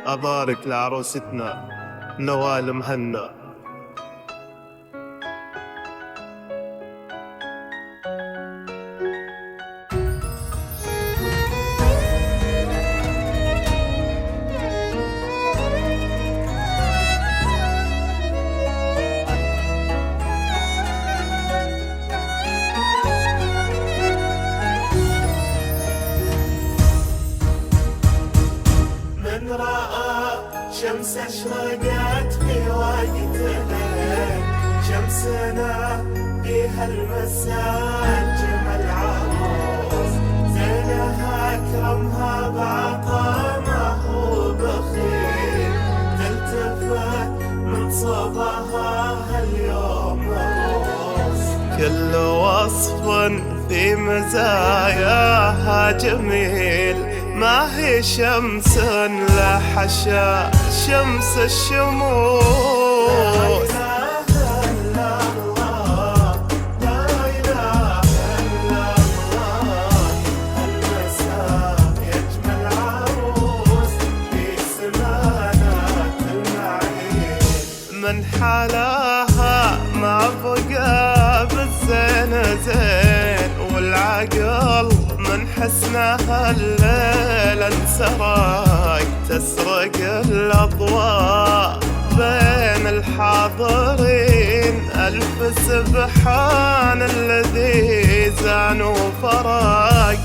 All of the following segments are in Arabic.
أبارك لعروستنا نوال مهنا. من رأى شمس أشرقت في وقتها، شمسنا فيها المساء جمل عروس، زينها أكرمها بعطا ما هو بخيل، تلتفت من صباها هاليوم الروس. كل وصف في مزاياها جميل، ما هي شمس لحشا شمس الشموس. من حلاها ما بقى بالزين زين، والعقل من حسنها الليل انسرق، تسرق الأضواء بين الحاضرين، ألف سبحان الذي زان وفرق.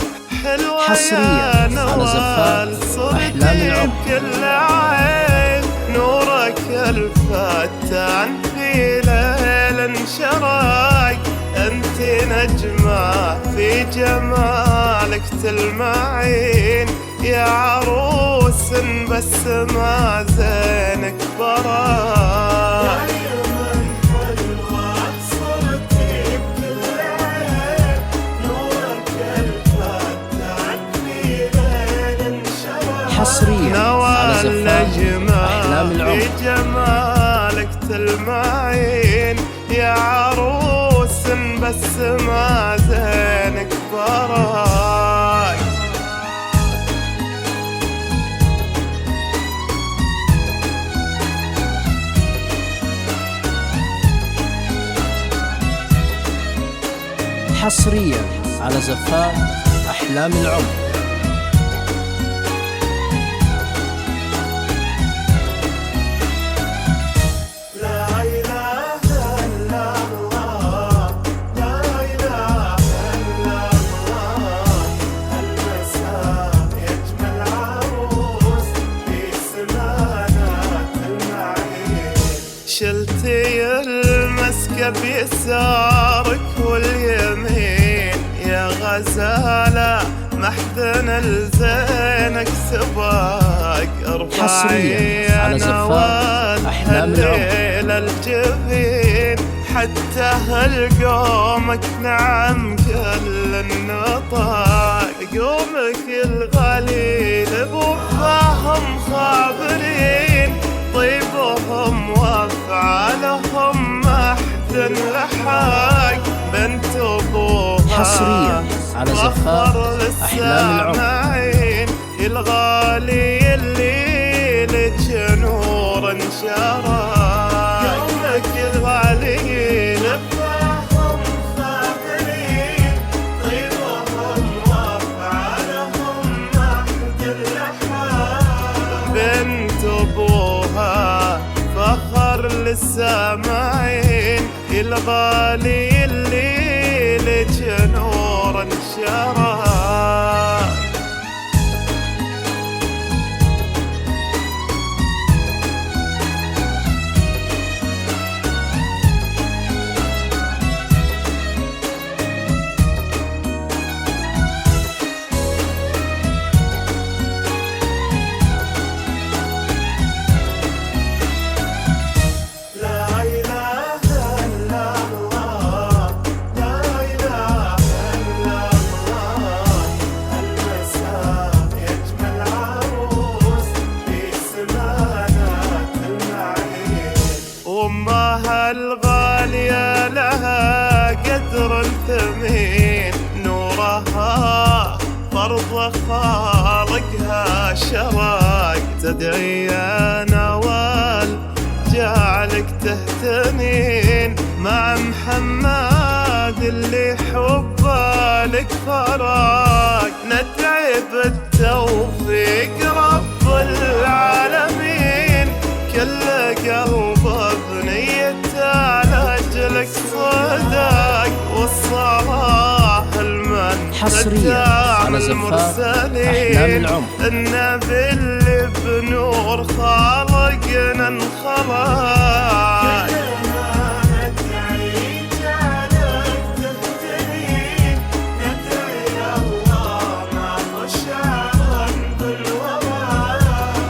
حلوة حصريا على زفات أحلام العمر. كل عين نورك الفتان في ليل انشرق، انت نجمة في جمالك تلمعين، يا عروس بس ما زينك براق. حصريا على زفات أحلام العمر. في جمالك تلمعين، يا عروس بس ما زينك براق. حصريا على زفات أحلام العمر. شلتي المسكة بيسارك واليمين، يا غزالة محزن الزينك سباق. ارفعي على زفات أحلام الليل الجبين، حتى هالقومك نعم كل النطاق. قومك الغليل بوفاهم خابرين، طيبهم وافعالهم محزن لحاق. بنت ابوها حصريا على زفات أحلام العمر. الغالي اللي لك نور انشراق. يومك الغالي لفاهم خابرين، طيبهم وافعالهم محزن لحاق. بنت ابوها فخر للسامعين، الغالي اللي لك نور انشراق. الغالية لها قدر ثمين، نورها فرض خال طريقها شراق، تدعي يا نوال جعلك تهتنين مع محمد اللي حبه لك فراق. ندعي بالتوفيق رب العالمين، كل قلب بنيته لأجلك صدق، والصلاح المن حصرياً على زفاف أحلام العمر. النبي اللي بنور خالقنا انخلق.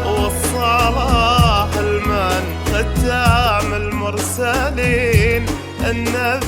والصلاح المن ختام المرسلين، النبي